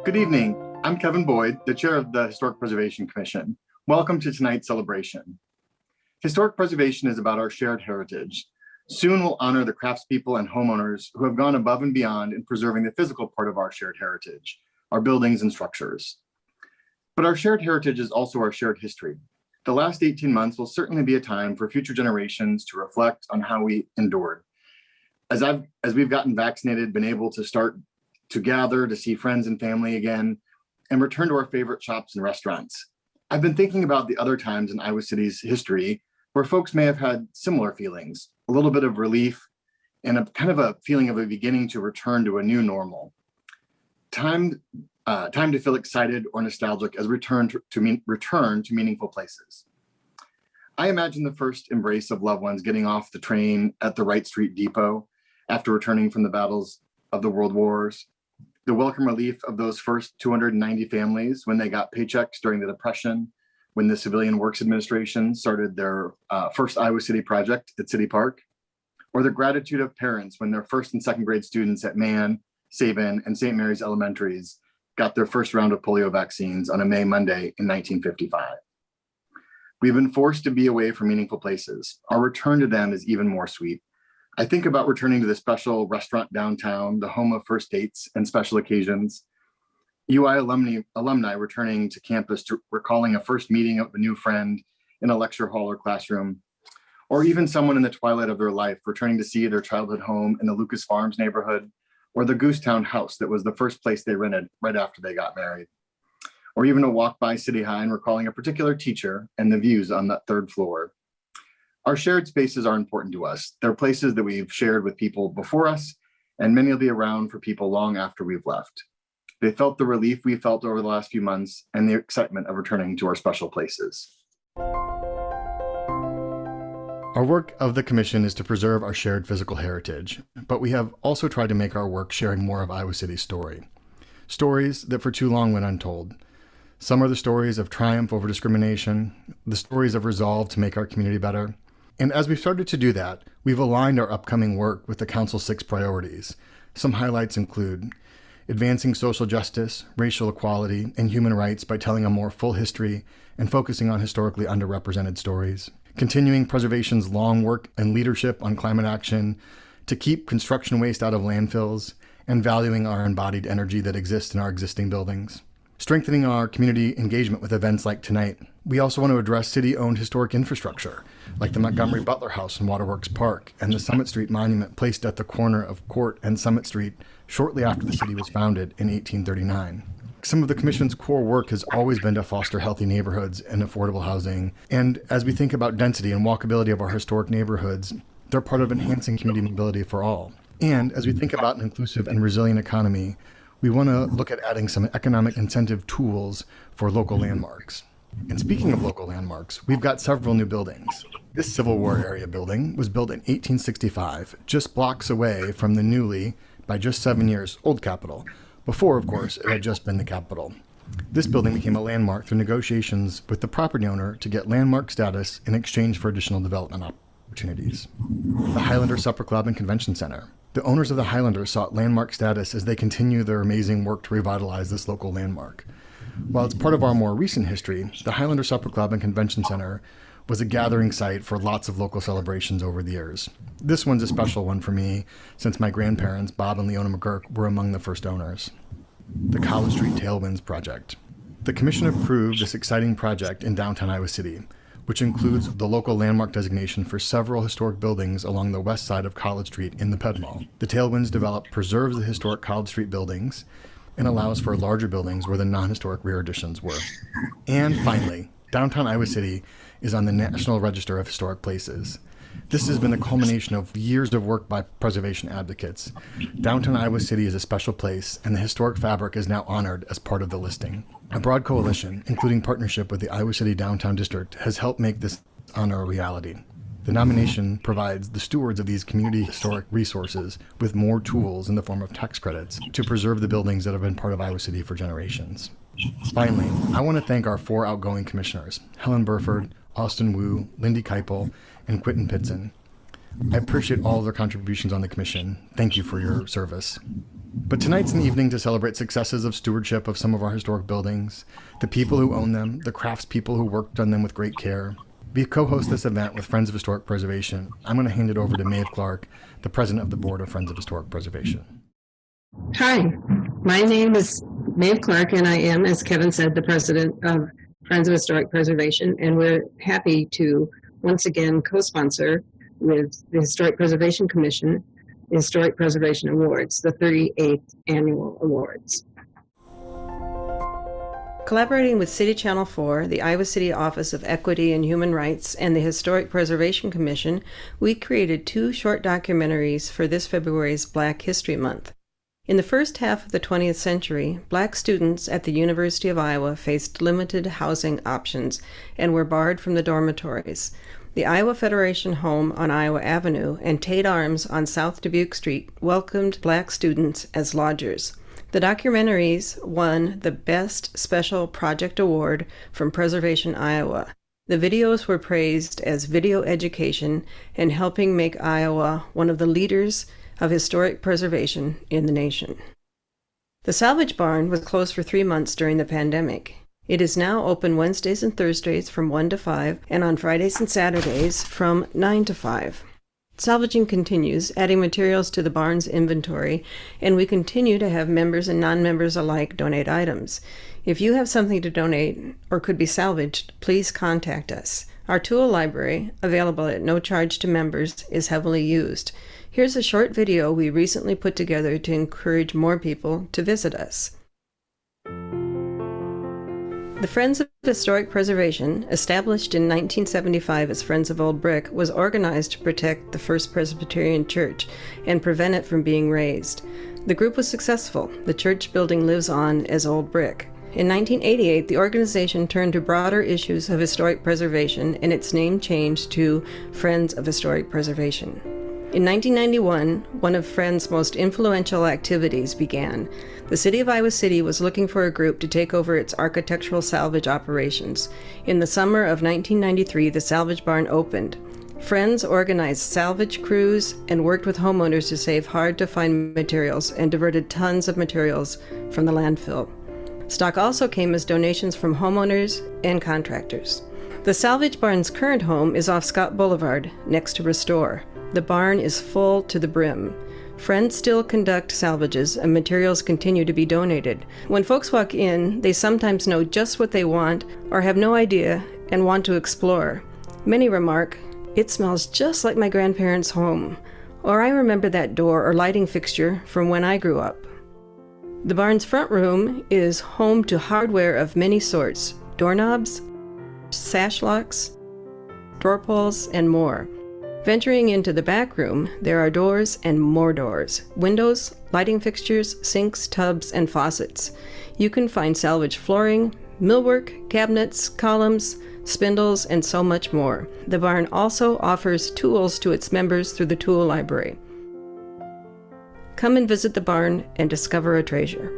Good evening. I'm Kevin Boyd, the chair of the Historic Preservation Commission. Welcome to tonight's celebration. Historic preservation is about our shared heritage. Soon we'll honor the craftspeople and homeowners who have gone above and beyond in preserving the physical part of our shared heritage, our buildings and structures. But our shared heritage is also our shared history. The last 18 months will certainly be a time for future generations to reflect on how we endured. As we've gotten vaccinated, been able to start to gather, to see friends and family again, and return to our favorite shops and restaurants. I've been thinking about the other times in Iowa City's history where folks may have had similar feelings, a little bit of relief and a kind of a feeling of a beginning to return to a new normal. Time to feel excited or nostalgic as we return to meaningful places. I imagine the first embrace of loved ones getting off the train at the Wright Street Depot after returning from the battles of the World Wars, the welcome relief of those first 290 families when they got paychecks during the Depression, when the Civilian Works Administration started their first Iowa City project at City Park, or the gratitude of parents when their first and second grade students at Mann, Sabin, and St. Mary's Elementaries got their first round of polio vaccines on a Monday in 1955. We've been forced to be away from meaningful places. Our return to them is even more sweet. I think about returning to the special restaurant downtown, the home of first dates and special occasions, UI alumni returning to campus to recalling a first meeting of a new friend in a lecture hall or classroom, or even someone in the twilight of their life returning to see their childhood home in the Lucas Farms neighborhood, or the Goosetown house that was the first place they rented right after they got married, or even a walk by City High and recalling a particular teacher and the views on that third floor. Our shared spaces are important to us. They're places that we've shared with people before us, and many will be around for people long after we've left. They felt the relief we felt over the last few months and the excitement of returning to our special places. Our work of the Commission is to preserve our shared physical heritage, but we have also tried to make our work sharing more of Iowa City's story. Stories that for too long went untold. Some are the stories of triumph over discrimination, the stories of resolve to make our community better. And as we've started to do that, we've aligned our upcoming work with the Council's 6 priorities. Some highlights include advancing social justice, racial equality, and human rights by telling a more full history and focusing on historically underrepresented stories. Continuing preservation's long work and leadership on climate action to keep construction waste out of landfills and valuing our embodied energy that exists in our existing buildings. Strengthening our community engagement with events like tonight. We also want to address city-owned historic infrastructure, like the Montgomery Butler House in Waterworks Park and the Summit Street Monument placed at the corner of Court and Summit Street shortly after the city was founded in 1839. Some of the Commission's core work has always been to foster healthy neighborhoods and affordable housing. And as we think about density and walkability of our historic neighborhoods, they're part of enhancing community mobility for all. And as we think about an inclusive and resilient economy, we want to look at adding some economic incentive tools for local landmarks. And speaking of local landmarks, we've got several new buildings. This Civil War area building was built in 1865, just blocks away from the newly, by just 7 years, old Capitol. Before, of course, it had just been the Capitol. This building became a landmark through negotiations with the property owner to get landmark status in exchange for additional development opportunities. The Highlander Supper Club and Convention Center. The owners of the Highlander sought landmark status as they continue their amazing work to revitalize this local landmark. While it's part of our more recent history, the Highlander Supper Club and Convention Center was a gathering site for lots of local celebrations over the years. This one's a special one for me, since my grandparents, Bob and Leona McGurk, were among the first owners. The College Street Tailwinds project. The Commission approved this exciting project in downtown Iowa City, which includes the local landmark designation for several historic buildings along the west side of College Street in the Ped Mall. The Tailwinds developed preserves the historic College Street buildings and allows for larger buildings where the non-historic rear additions were. And finally, downtown Iowa City is on the National Register of Historic Places. This has been the culmination of years of work by preservation advocates. Downtown Iowa City is a special place, and the historic fabric is now honored as part of the listing. A broad coalition, including partnership with the Iowa City Downtown District, has helped make this honor a reality. The nomination provides the stewards of these community historic resources with more tools in the form of tax credits to preserve the buildings that have been part of Iowa City for generations. Finally, I want to thank our 4 outgoing commissioners, Helen Burford, Austin Wu, Lindy Keipel, and Quentin Pitson. I appreciate all of their contributions on the commission. Thank you for your service. But tonight's an evening to celebrate successes of stewardship of some of our historic buildings, the people who own them, the craftspeople who worked on them with great care. We co-host this event with Friends of Historic Preservation. I'm going to hand it over to Maeve Clark, the president of the board of Friends of Historic Preservation. Hi, my name is Maeve Clark, and I am, as Kevin said, the president of Friends of Historic Preservation, and we're happy to once again co-sponsor with the Historic Preservation Commission the Historic Preservation Awards, the 38th Annual Awards. Collaborating with City Channel 4, the Iowa City Office of Equity and Human Rights, and the Historic Preservation Commission, we created 2 short documentaries for this February's Black History Month. In the first half of the 20th century, Black students at the University of Iowa faced limited housing options and were barred from the dormitories. The Iowa Federation Home on Iowa Avenue and Tate Arms on South Dubuque Street welcomed Black students as lodgers. The documentaries won the Best Special Project Award from Preservation Iowa. The videos were praised as video education and helping make Iowa one of the leaders of historic preservation in the nation. The Salvage Barn was closed for 3 months during the pandemic. It is now open Wednesdays and Thursdays from 1 to 5 and on Fridays and Saturdays from 9 to 5. Salvaging continues, adding materials to the barn's inventory, and we continue to have members and non-members alike donate items. If you have something to donate or could be salvaged, please contact us. Our tool library, available at no charge to members, is heavily used. Here's a short video we recently put together to encourage more people to visit us. The Friends of Historic Preservation, established in 1975 as Friends of Old Brick, was organized to protect the First Presbyterian Church and prevent it from being razed. The group was successful. The church building lives on as Old Brick. In 1988, the organization turned to broader issues of historic preservation, and its name changed to Friends of Historic Preservation. In 1991, one of Friends' most influential activities began. The City of Iowa City was looking for a group to take over its architectural salvage operations. In the summer of 1993, the Salvage Barn opened. Friends organized salvage crews and worked with homeowners to save hard-to-find materials and diverted tons of materials from the landfill. Stock also came as donations from homeowners and contractors. The Salvage Barn's current home is off Scott Boulevard, next to Restore. The barn is full to the brim. Friends still conduct salvages, and materials continue to be donated. When folks walk in, they sometimes know just what they want or have no idea and want to explore. Many remark, "It smells just like my grandparents' home," or "I remember that door or lighting fixture from when I grew up." The barn's front room is home to hardware of many sorts: doorknobs, sash locks, drawer pulls, and more. Venturing into the back room, there are doors and more doors, windows, lighting fixtures, sinks, tubs, and faucets. You can find salvage flooring, millwork, cabinets, columns, spindles, and so much more. The barn also offers tools to its members through the tool library. Come and visit the barn and discover a treasure.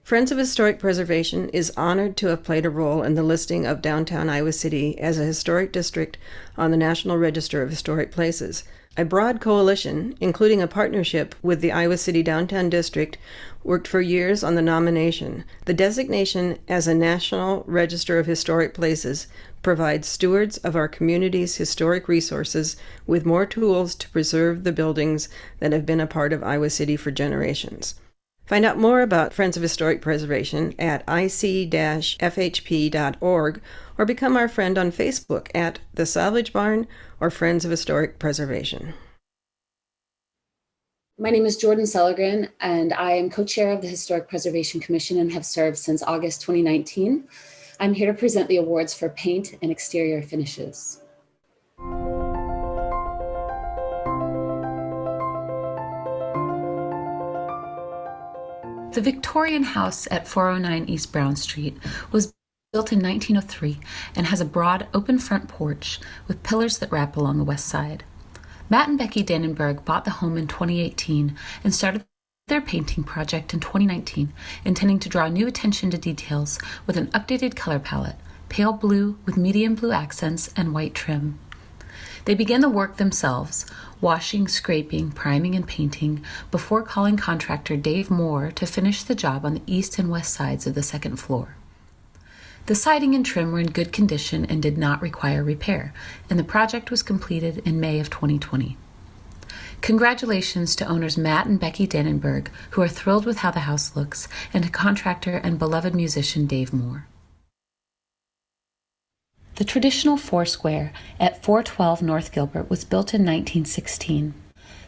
Friends of Historic Preservation is honored to have played a role in the listing of downtown Iowa City as a historic district on the National Register of Historic Places. A broad coalition, including a partnership with the Iowa City Downtown District, worked for years on the nomination. The designation as a National Register of Historic Places provides stewards of our community's historic resources with more tools to preserve the buildings that have been a part of Iowa City for generations. Find out more about Friends of Historic Preservation at ic-fhp.org or become our friend on Facebook at The Salvage Barn or Friends of Historic Preservation. My name is Jordan Sellergren, and I am co-chair of the Historic Preservation Commission and have served since August 2019. I'm here to present the awards for paint and exterior finishes. The Victorian house at 409 East Brown Street was built in 1903 and has a broad, open front porch with pillars that wrap along the west side. Matt and Becky Dannenberg bought the home in 2018 and started their painting project in 2019, intending to draw new attention to details with an updated color palette, pale blue with medium blue accents and white trim. They began the work themselves, washing, scraping, priming, and painting before calling contractor Dave Moore to finish the job on the east and west sides of the second floor. The siding and trim were in good condition and did not require repair, and the project was completed in May of 2020. Congratulations to owners Matt and Becky Dannenberg, who are thrilled with how the house looks, and to contractor and beloved musician Dave Moore. The traditional Foursquare at 412 North Gilbert was built in 1916.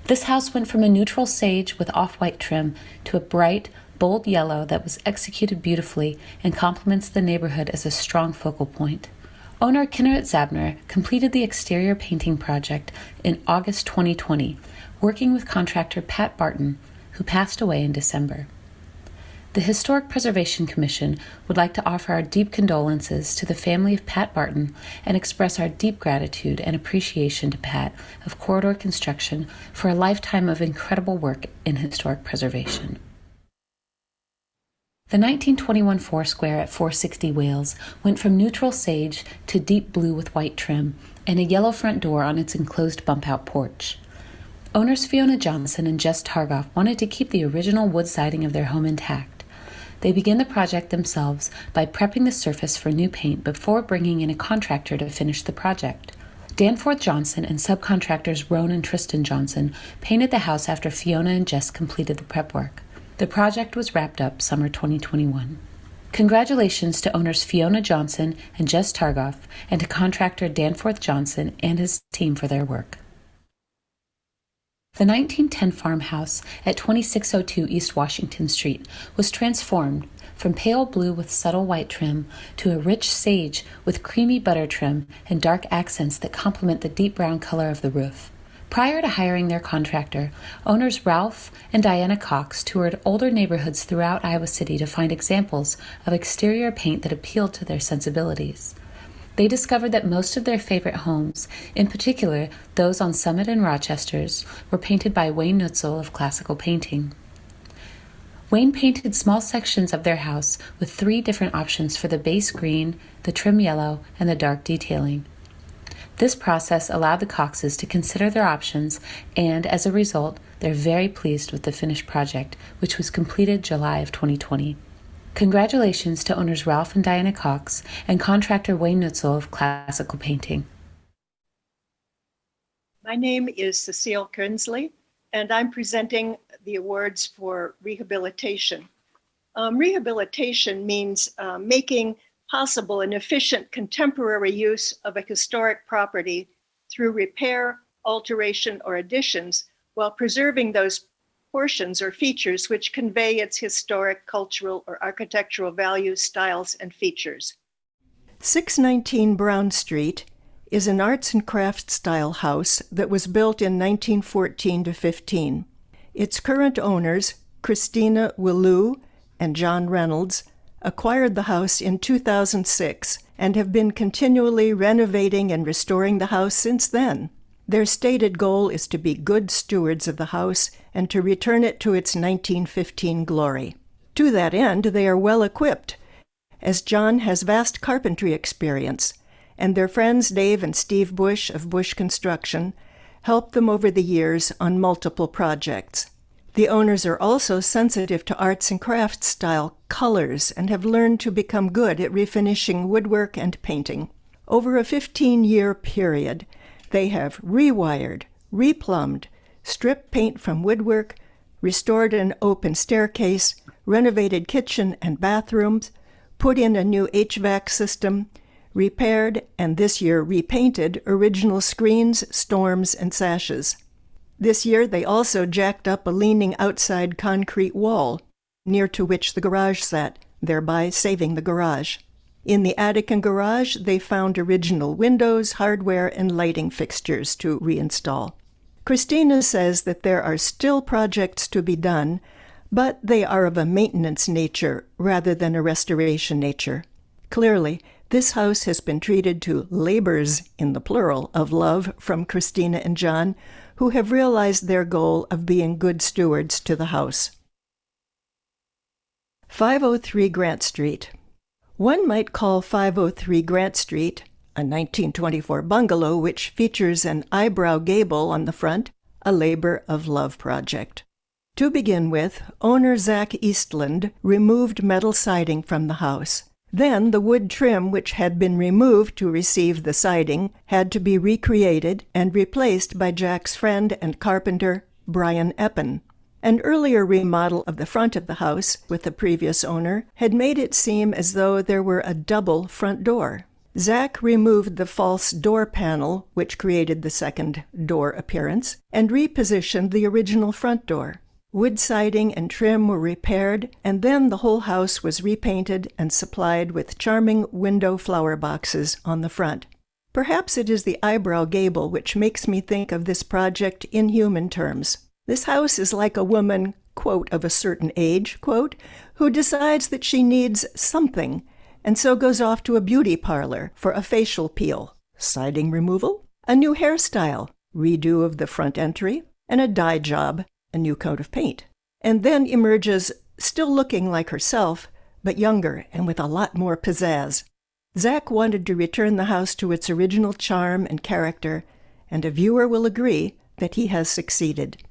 This house went from a neutral sage with off-white trim to a bright, bold yellow that was executed beautifully and complements the neighborhood as a strong focal point. Owner Kinneret Zabner completed the exterior painting project in August 2020, working with contractor Pat Barton, who passed away in December. The Historic Preservation Commission would like to offer our deep condolences to the family of Pat Barton and express our deep gratitude and appreciation to Pat of Corridor Construction for a lifetime of incredible work in historic preservation. The 1921 Foursquare at 460 Wales went from neutral sage to deep blue with white trim and a yellow front door on its enclosed bump-out porch. Owners Fiona Johnson and Jess Targoff wanted to keep the original wood siding of their home intact. They began the project themselves by prepping the surface for new paint before bringing in a contractor to finish the project. Danforth Johnson and subcontractors Roan and Tristan Johnson painted the house after Fiona and Jess completed the prep work. The project was wrapped up summer 2021. Congratulations to owners Fiona Johnson and Jess Targoff and to contractor Danforth Johnson and his team for their work. The 1910 farmhouse at 2602 East Washington Street was transformed from pale blue with subtle white trim to a rich sage with creamy butter trim and dark accents that complement the deep brown color of the roof. Prior to hiring their contractor, owners Ralph and Diana Cox toured older neighborhoods throughout Iowa City to find examples of exterior paint that appealed to their sensibilities. They discovered that most of their favorite homes, in particular those on Summit and Rochester's, were painted by Wayne Nutzel of Classical Painting. Wayne painted small sections of their house with 3 different options for the base green, the trim yellow, and the dark detailing. This process allowed the Coxes to consider their options, and as a result, they're very pleased with the finished project, which was completed July of 2020. Congratulations to owners Ralph and Diana Cox and contractor Wayne Nutzel of Classical Painting. My name is Cecile Kernsley, and I'm presenting the awards for rehabilitation. Rehabilitation means making possible an efficient contemporary use of a historic property through repair, alteration, or additions while preserving those portions or features which convey its historic, cultural, or architectural values, styles, and features. 619 Brown Street is an arts and crafts style house that was built in 1914 to 15. Its current owners, Christina Willou and John Reynolds, acquired the house in 2006 and have been continually renovating and restoring the house since then. Their stated goal is to be good stewards of the house and to return it to its 1915 glory. To that end, they are well equipped, as John has vast carpentry experience, and their friends Dave and Steve Bush of Bush Construction helped them over the years on multiple projects. The owners are also sensitive to arts and crafts style colors and have learned to become good at refinishing woodwork and painting. Over a 15-year period, they have rewired, replumbed, stripped paint from woodwork, restored an open staircase, renovated kitchen and bathrooms, put in a new HVAC system, repaired, and this year repainted original screens, storms, and sashes. This year they also jacked up a leaning outside concrete wall, near to which the garage sat, thereby saving the garage. In the attic and garage, they found original windows, hardware, and lighting fixtures to reinstall. Christina says that there are still projects to be done, but they are of a maintenance nature rather than a restoration nature. Clearly, this house has been treated to labors, in the plural, of love from Christina and John, who have realized their goal of being good stewards to the house. 503 Grant Street. One might call 503 Grant Street, a 1924 bungalow which features an eyebrow gable on the front, a labor of love project. To begin with, owner Zach Eastland removed metal siding from the house. Then the wood trim which had been removed to receive the siding had to be recreated and replaced by Jack's friend and carpenter, Brian Eppen. An earlier remodel of the front of the house with the previous owner had made it seem as though there were a double front door. Zach removed the false door panel, which created the second door appearance, and repositioned the original front door. Wood siding and trim were repaired, and then the whole house was repainted and supplied with charming window flower boxes on the front. Perhaps it is the eyebrow gable which makes me think of this project in human terms. This house is like a woman, quote, of a certain age, quote, who decides that she needs something, and so goes off to a beauty parlor for a facial peel, siding removal, a new hairstyle, redo of the front entry, and a dye job, a new coat of paint, and then emerges still looking like herself, but younger and with a lot more pizzazz. Zach wanted to return the house to its original charm and character, and a viewer will agree that he has succeeded.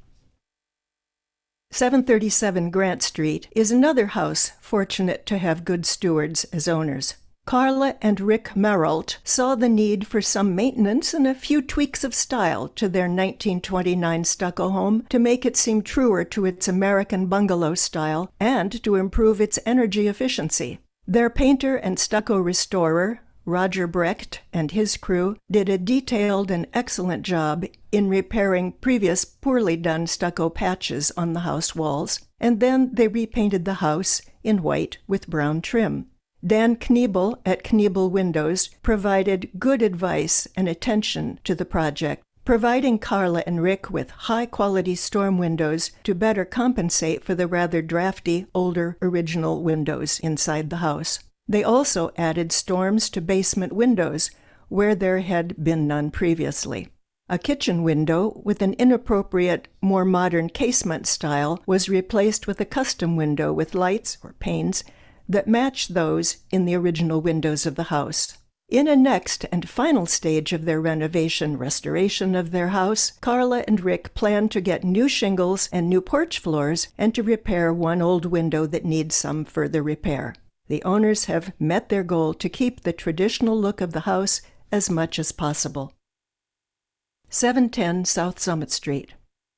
737 Grant Street is another house fortunate to have good stewards as owners. Carla and Rick Merrilt saw the need for some maintenance and a few tweaks of style to their 1929 stucco home to make it seem truer to its American bungalow style and to improve its energy efficiency. Their painter and stucco restorer, Roger Brecht, and his crew did a detailed and excellent job in repairing previous poorly done stucco patches on the house walls, and then they repainted the house in white with brown trim. Dan Kniebel at Kniebel Windows provided good advice and attention to the project, providing Carla and Rick with high-quality storm windows to better compensate for the rather drafty, older original windows inside the house. They also added storms to basement windows, where there had been none previously. A kitchen window with an inappropriate, more modern casement style was replaced with a custom window with lights, or panes, that matched those in the original windows of the house. In a next and final stage of their restoration of their house, Carla and Rick planned to get new shingles and new porch floors and to repair one old window that needs some further repair. The owners have met their goal to keep the traditional look of the house as much as possible. 710 South Summit Street.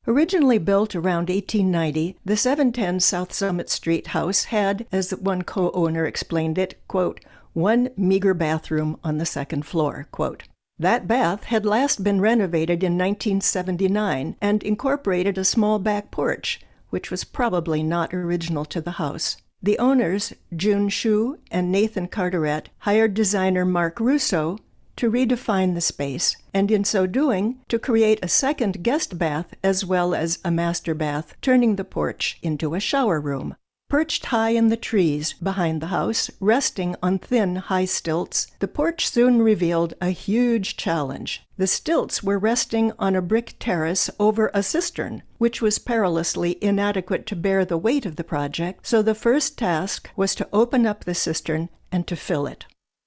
Originally built around 1890, the 710 South Summit Street house had, as one co-owner explained it, quote, one meager bathroom on the second floor, quote. That bath had last been renovated in 1979 and incorporated a small back porch, which was probably not original to the house. The owners, June Shu and Nathan Carteret, hired designer Mark Russo to redefine the space, and in so doing, to create a second guest bath as well as a master bath, turning the porch into a shower room. Perched high in the trees behind the house, resting on thin, high stilts, the porch soon revealed a huge challenge. The stilts were resting on a brick terrace over a cistern, which was perilously inadequate to bear the weight of the project, so the first task was to open up the cistern and to fill it.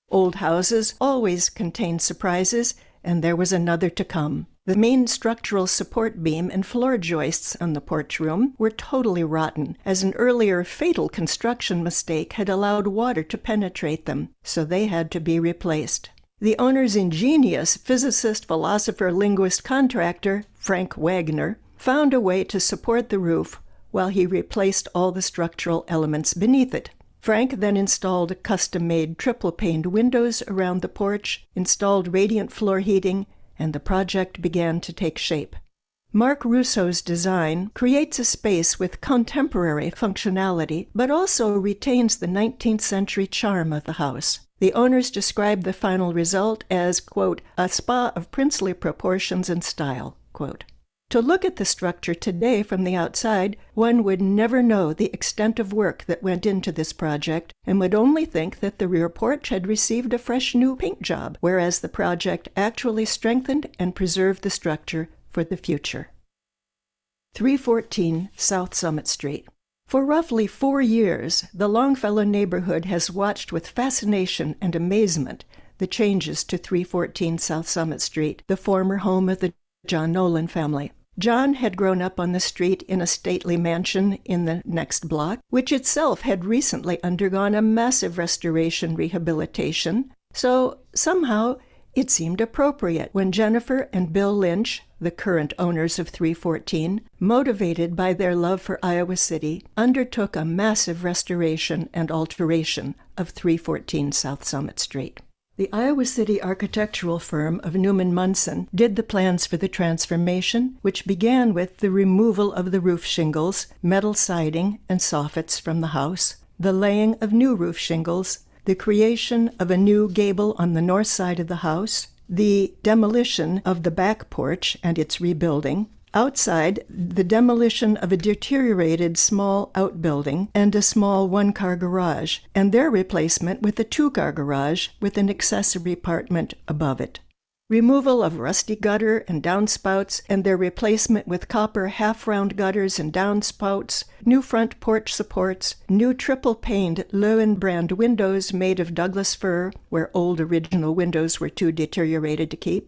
Old houses always contain surprises, and there was another to come. The main structural support beam and floor joists on the porch room were totally rotten, as an earlier fatal construction mistake had allowed water to penetrate them, so they had to be replaced. The owner's ingenious physicist, philosopher, linguist, contractor, Frank Wagner, found a way to support the roof while he replaced all the structural elements beneath it. Frank then installed custom-made triple-paned windows around the porch, installed radiant floor heating, and the project began to take shape. Mark Russo's design creates a space with contemporary functionality, but also retains the 19th century charm of the house. The owners described the final result as, quote, a spa of princely proportions and style, quote. To look at the structure today from the outside, one would never know the extent of work that went into this project and would only think that the rear porch had received a fresh new paint job, whereas the project actually strengthened and preserved the structure for the future. 314 South Summit Street. For roughly 4 years, the Longfellow neighborhood has watched with fascination and amazement the changes to 314 South Summit Street, the former home of the John Nolan family. John had grown up on the street in a stately mansion in the next block, which itself had recently undergone a massive restoration rehabilitation, so somehow it seemed appropriate when Jennifer and Bill Lynch, the current owners of 314, motivated by their love for Iowa City, undertook a massive restoration and alteration of 314 South Summit Street. The Iowa City architectural firm of Newman Munson did the plans for the transformation, which began with the removal of the roof shingles, metal siding, and soffits from the house, the laying of new roof shingles, the creation of a new gable on the north side of the house, the demolition of the back porch and its rebuilding, outside, the demolition of a deteriorated small outbuilding and a small one-car garage, and their replacement with a two-car garage with an accessory apartment above it. Removal of rusty gutter and downspouts and their replacement with copper half-round gutters and downspouts, new front porch supports, new triple-paned Löwenbrand windows made of Douglas fir, where old original windows were too deteriorated to keep,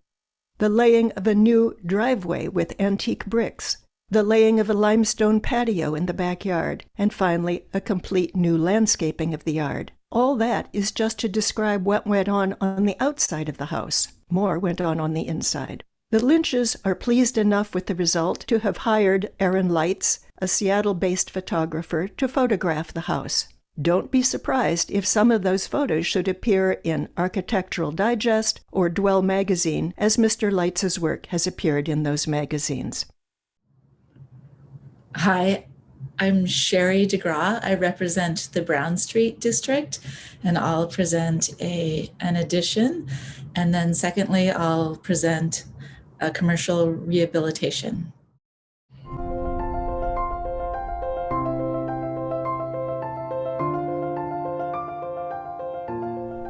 the laying of a new driveway with antique bricks, the laying of a limestone patio in the backyard, and finally a complete new landscaping of the yard. All that is just to describe what went on the outside of the house. More went on the inside. The Lynches are pleased enough with the result to have hired Aaron Leitz, a Seattle-based photographer, to photograph the house. Don't be surprised if some of those photos should appear in Architectural Digest or Dwell magazine, as Mr. Leitz's work has appeared in those magazines. Hi, I'm Sherry DeGraw. I represent the Brown Street District, and I'll present an addition. And then secondly, I'll present a commercial rehabilitation.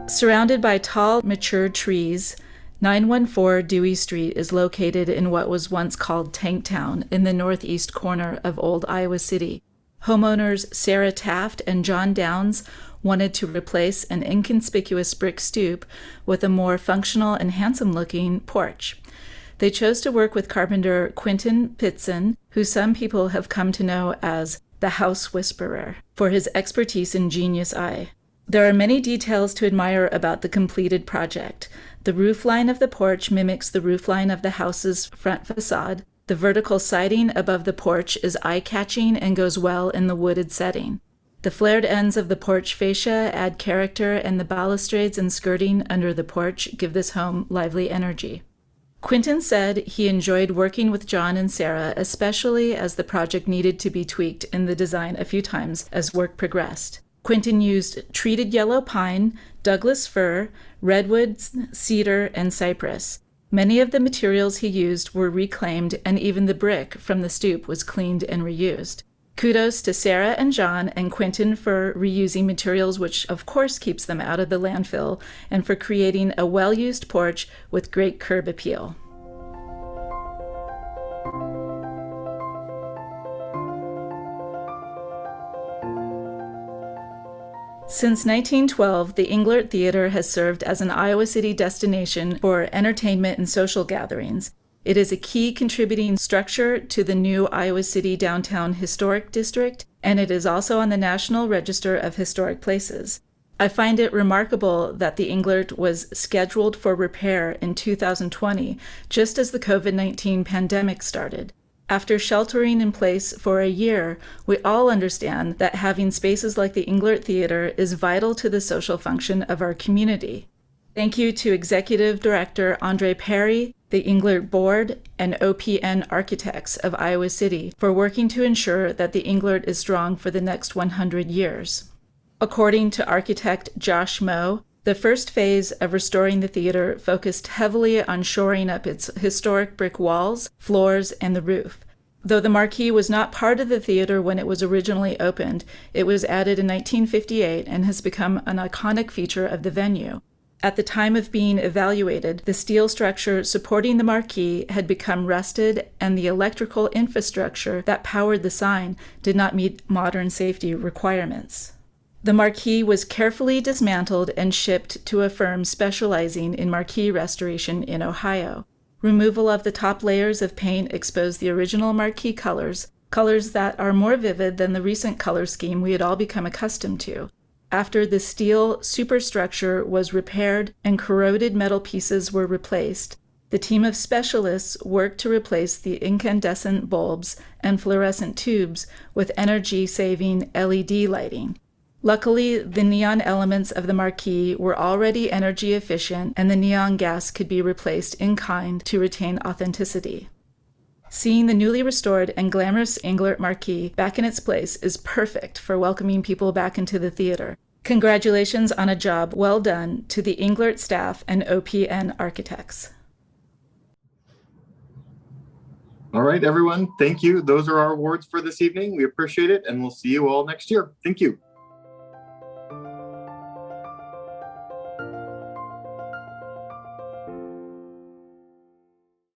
Surrounded by tall, mature trees, 914 Dewey Street is located in what was once called Tanktown in the northeast corner of Old Iowa City. Homeowners Sarah Taft and John Downs wanted to replace an inconspicuous brick stoop with a more functional and handsome-looking porch. They chose to work with carpenter Quentin Pitzen, who some people have come to know as the House Whisperer, for his expertise and genius eye. There are many details to admire about the completed project. The roofline of the porch mimics the roofline of the house's front facade. The vertical siding above the porch is eye-catching and goes well in the wooded setting. The flared ends of the porch fascia add character, and the balustrades and skirting under the porch give this home lively energy. Quentin said he enjoyed working with John and Sarah, especially as the project needed to be tweaked in the design a few times as work progressed. Quentin used treated yellow pine, Douglas fir, redwoods, cedar, and cypress. Many of the materials he used were reclaimed, and even the brick from the stoop was cleaned and reused. Kudos to Sarah and John and Quentin for reusing materials, which of course keeps them out of the landfill, and for creating a well-used porch with great curb appeal. Since 1912, the Englert Theater has served as an Iowa City destination for entertainment and social gatherings. It is a key contributing structure to the new Iowa City Downtown Historic District, and it is also on the National Register of Historic Places. I find it remarkable that the Englert was scheduled for repair in 2020, just as the COVID-19 pandemic started. After sheltering in place for a year, we all understand that having spaces like the Englert Theater is vital to the social function of our community. Thank you to Executive Director Andre Perry, the Englert Board, and OPN Architects of Iowa City for working to ensure that the Englert is strong for the next 100 years. According to architect Josh Moe, the first phase of restoring the theater focused heavily on shoring up its historic brick walls, floors, and the roof. Though the marquee was not part of the theater when it was originally opened, it was added in 1958 and has become an iconic feature of the venue. At the time of being evaluated, the steel structure supporting the marquee had become rusted, and the electrical infrastructure that powered the sign did not meet modern safety requirements. The marquee was carefully dismantled and shipped to a firm specializing in marquee restoration in Ohio. Removal of the top layers of paint exposed the original marquee colors that are more vivid than the recent color scheme we had all become accustomed to. After the steel superstructure was repaired and corroded metal pieces were replaced, the team of specialists worked to replace the incandescent bulbs and fluorescent tubes with energy-saving LED lighting. Luckily, the neon elements of the marquee were already energy efficient, and the neon gas could be replaced in kind to retain authenticity. Seeing the newly restored and glamorous Englert marquee back in its place is perfect for welcoming people back into the theater. Congratulations on a job well done to the Englert staff and OPN architects. All right, everyone. Thank you. Those are our awards for this evening. We appreciate it, and we'll see you all next year. Thank you.